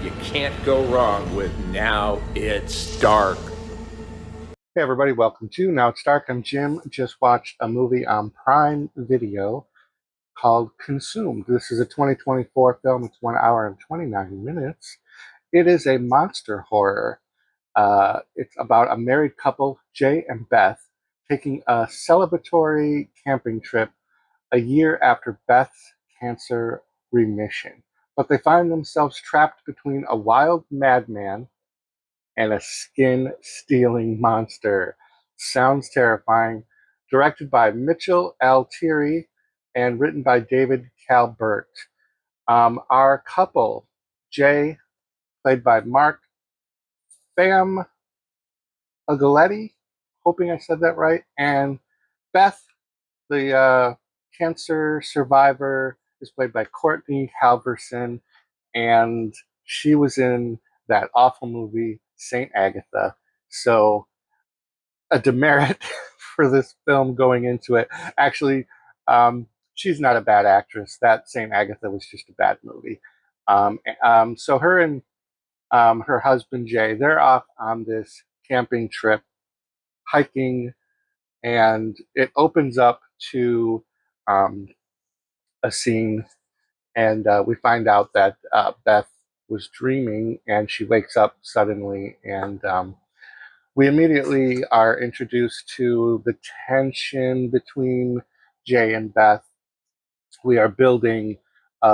you can't go wrong with Now It's Dark. Hey everybody, welcome to Now It's Dark. I'm Jim. Just watched a movie on Prime Video called Consumed. This is a 2024 film. It's 1 hour and 29 minutes. It is a monster horror. It's about a married couple, Jay and Beth, taking a celebratory camping trip a year after Beth's cancer remission. But they find themselves trapped between a wild madman and a skin-stealing monster. Sounds terrifying. Directed by Mitchell L. Thierry and written by David Calbert. Our couple, Jay, played by Mark Fam Agaletti, hoping I said that right, and Beth, the cancer survivor, is played by Courtney Halverson, and she was in that awful movie, Saint Agatha. So a demerit for this film going into it. Actually, she's not a bad actress. That Saint Agatha was just a bad movie. So her and her husband Jay, they're off on this camping trip, hiking, and it opens up to a scene, and we find out that Beth was dreaming, and she wakes up suddenly, and we immediately are introduced to the tension between Jay and Beth. We are building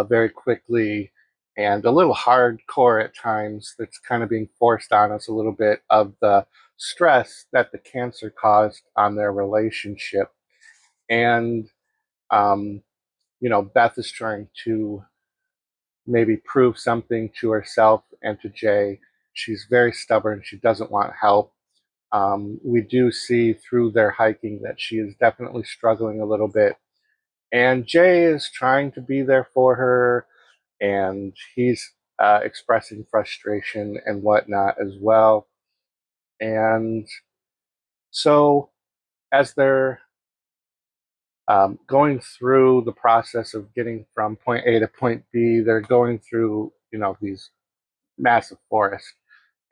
very quickly and a little hardcore at times. That's kind of being forced on us a little bit of the stress that the cancer caused on their relationship. And, um, Beth is trying to maybe prove something to herself and to Jay. She's very stubborn. She doesn't want help. We do see through their hiking that she is definitely struggling a little bit. And Jay is trying to be there for her, and he's expressing frustration and whatnot as well. And so, as they're going through the process of getting from point A to point B, they're going through, these massive forests.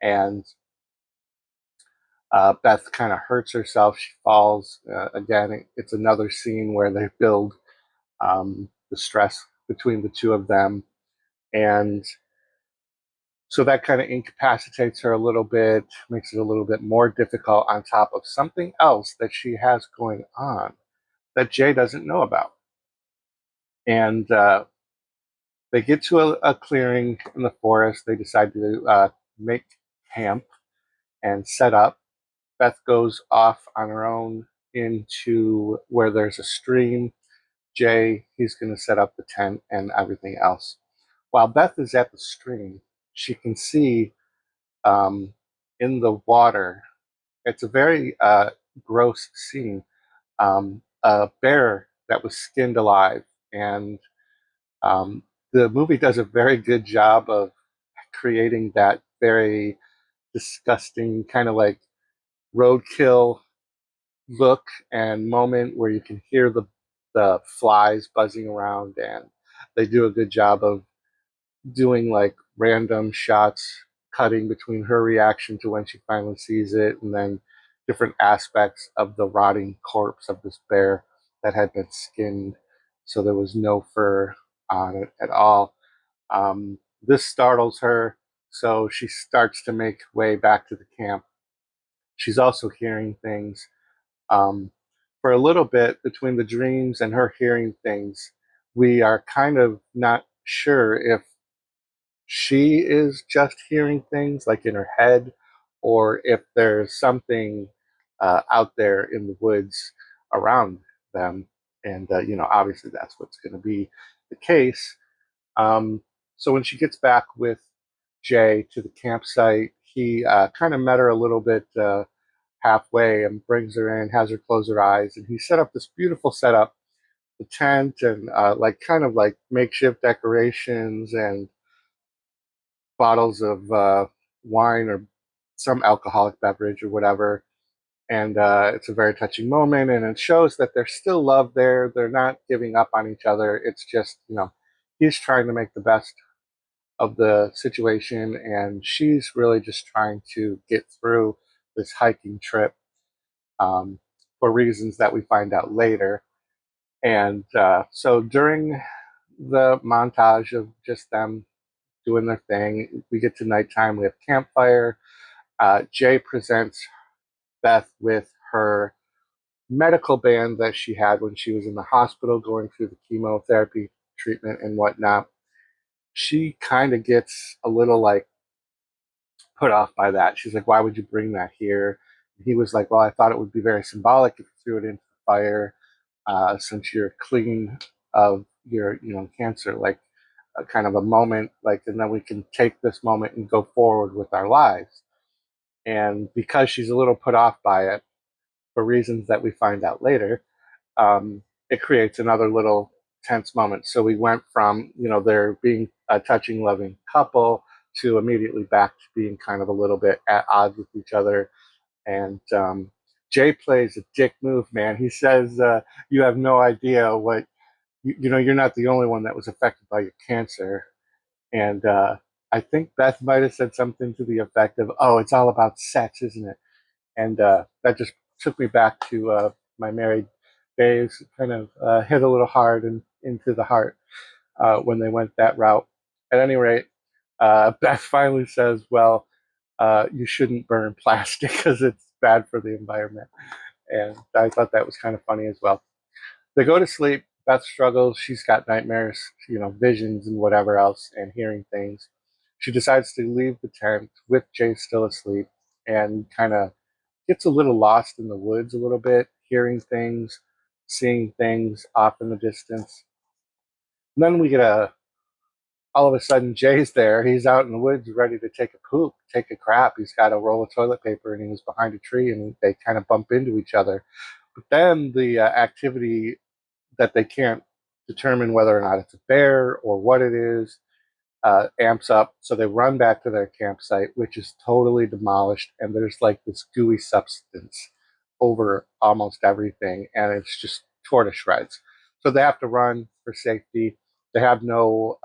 And Beth kind of hurts herself. She falls. Again, it's another scene where they build the stress between the two of them. And so that kind of incapacitates her a little bit, makes it a little bit more difficult on top of something else that she has going on that Jay doesn't know about. And they get to a clearing in the forest. They decide to make camp and set up. Beth goes off on her own into where there's a stream. Jay, he's going to set up the tent and everything else. While Beth is at the stream, she can see in the water, it's a very gross scene, a bear that was skinned alive. And the movie does a very good job of creating that very disgusting kind of like roadkill look and moment where you can hear the flies buzzing around, and they do a good job of doing like random shots cutting between her reaction to when she finally sees it and then different aspects of the rotting corpse of this bear that had been skinned, so there was no fur on it at all. This startles her, so she starts to make way back to the camp. She's also hearing things. um, for a little bit between the dreams and her hearing things, we are kind of not sure if she is just hearing things like in her head or if there's something out there in the woods around them. And, obviously that's what's going to be the case. So when she gets back with Jay to the campsite, he kind of met her a little bit halfway and brings her in, has her close her eyes, and he set up this beautiful setup, the tent and like kind of like makeshift decorations and bottles of wine or some alcoholic beverage or whatever. And it's a very touching moment, and it shows that there's still love there. They're not giving up on each other. It's just, he's trying to make the best of the situation, and she's really just trying to get through this hiking trip for reasons that we find out later. And so during the montage of just them doing their thing, we get to nighttime. We have campfire. Jay presents Beth with her medical band that she had when she was in the hospital going through the chemotherapy treatment and whatnot. She kind of gets a little like put off by that. She's like, "Why would you bring that here?" And he was like, "Well, I thought it would be very symbolic if you threw it into the fire, since you're clean of your, cancer, like a kind of a moment, like, and then we can take this moment and go forward with our lives." And because she's a little put off by it for reasons that we find out later, it creates another little tense moment. So we went from, there being a touching, loving couple to immediately back to being kind of a little bit at odds with each other. And Jay plays a dick move, man. He says, "You have no idea what, you're not the only one that was affected by your cancer." And I think Beth might have said something to the effect of, "Oh, it's all about sex, isn't it?" And that just took me back to my married days. Kind of hit a little hard and into the heart when they went that route. At any rate, Beth finally says, "Well, you shouldn't burn plastic because it's bad for the environment." And I thought that was kind of funny as well. They go to sleep. Beth struggles. She's got nightmares, visions and whatever else, and hearing things. She decides to leave the tent with Jay still asleep and kind of gets a little lost in the woods a little bit, hearing things, seeing things off in the distance. And then we get all of a sudden Jay's there. He's out in the woods ready to take a poop, take a crap. He's got a roll of toilet paper and he was behind a tree and they kind of bump into each other. But then the activity that they can't determine whether or not it's a bear or what it is amps up. So they run back to their campsite, which is totally demolished, and there's like this gooey substance over almost everything, and it's just torn to shreds. So they have to run for safety. They have no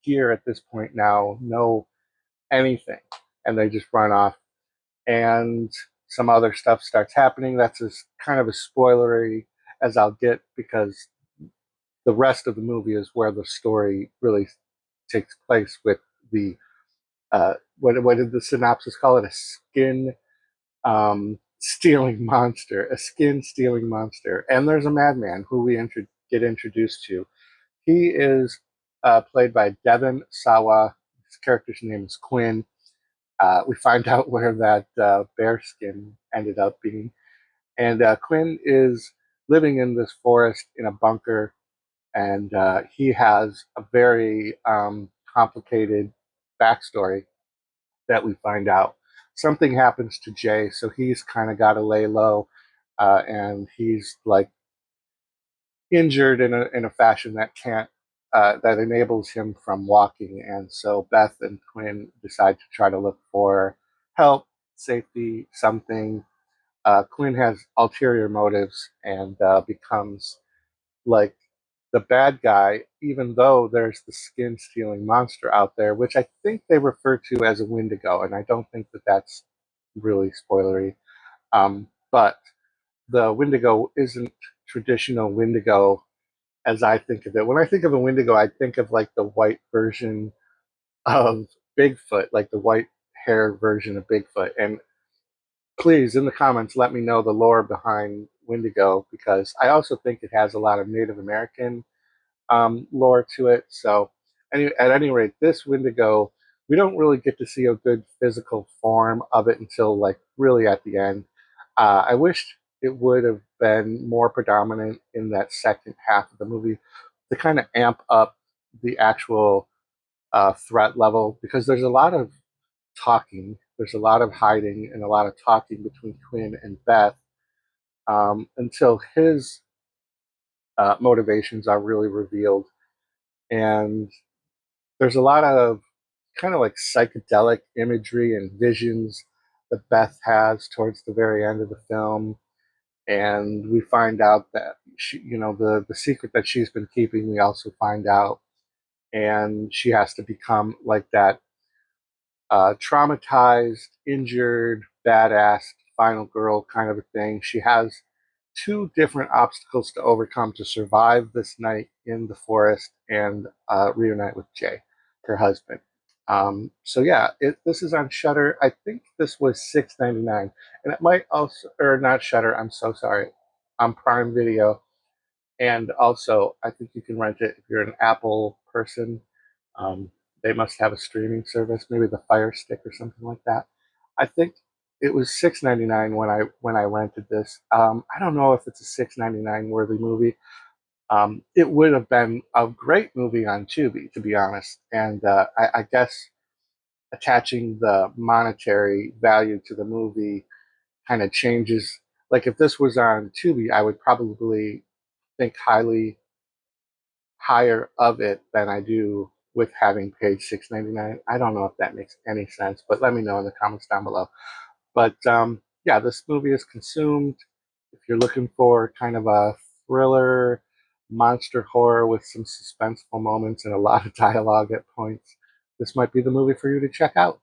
gear at this point now, no anything, and they just run off. And some other stuff starts happening. That's as kind of as spoilery as I'll get because the rest of the movie is where the story really takes place with the what did the synopsis call it? A skin stealing monster, a skin stealing monster. And there's a madman who we get introduced to. He is played by Devon Sawa. His character's name is Quinn. We find out where that bear skin ended up being. And Quinn is living in this forest in a bunker, and he has a very complicated backstory that we find out. Something happens to Jay, so he's kind of got to lay low, and he's like injured in a fashion that can't that enables him from walking. And so Beth and Quinn decide to try to look for help, safety, something. Quinn has ulterior motives and becomes like the bad guy, even though there's the skin stealing monster out there, which I think they refer to as a Wendigo, and I don't think that that's really spoilery. But the Wendigo isn't traditional Wendigo as I think of it. When I think of a Wendigo, I think of like the white version of Bigfoot, like the white hair version of Bigfoot. And please, in the comments, let me know the lore behind Wendigo because I also think it has a lot of Native American lore to it. So, at any rate, this Wendigo, we don't really get to see a good physical form of it until like really at the end. I wished it would have been more predominant in that second half of the movie to kind of amp up the actual threat level because there's a lot of talking, there's a lot of hiding, and a lot of talking between Quinn and Beth until his motivations are really revealed. And there's a lot of kind of like psychedelic imagery and visions that Beth has towards the very end of the film. And we find out that she, the secret that she's been keeping, we also find out and she has to become like that traumatized, injured, badass final girl kind of a thing. She has two different obstacles to overcome to survive this night in the forest and reunite with Jay, her husband. So yeah, this is on Shutter. I think this was $6.99, and it might also, or not Shutter. I'm so sorry, on Prime Video, and also I think you can rent it if you're an Apple person. Um, they must have a streaming service, maybe the Fire Stick or something like that. I think it was $6.99 when I rented this. I don't know if it's a $6.99 worthy movie. It would have been a great movie on Tubi, to be honest. And I guess attaching the monetary value to the movie kind of changes. Like if this was on Tubi, I would probably think higher of it than I do with having paid $6.99. I don't know if that makes any sense, but let me know in the comments down below. But yeah, this movie is consumed. If you're looking for kind of a thriller, monster horror with some suspenseful moments and a lot of dialogue at points, this might be the movie for you to check out.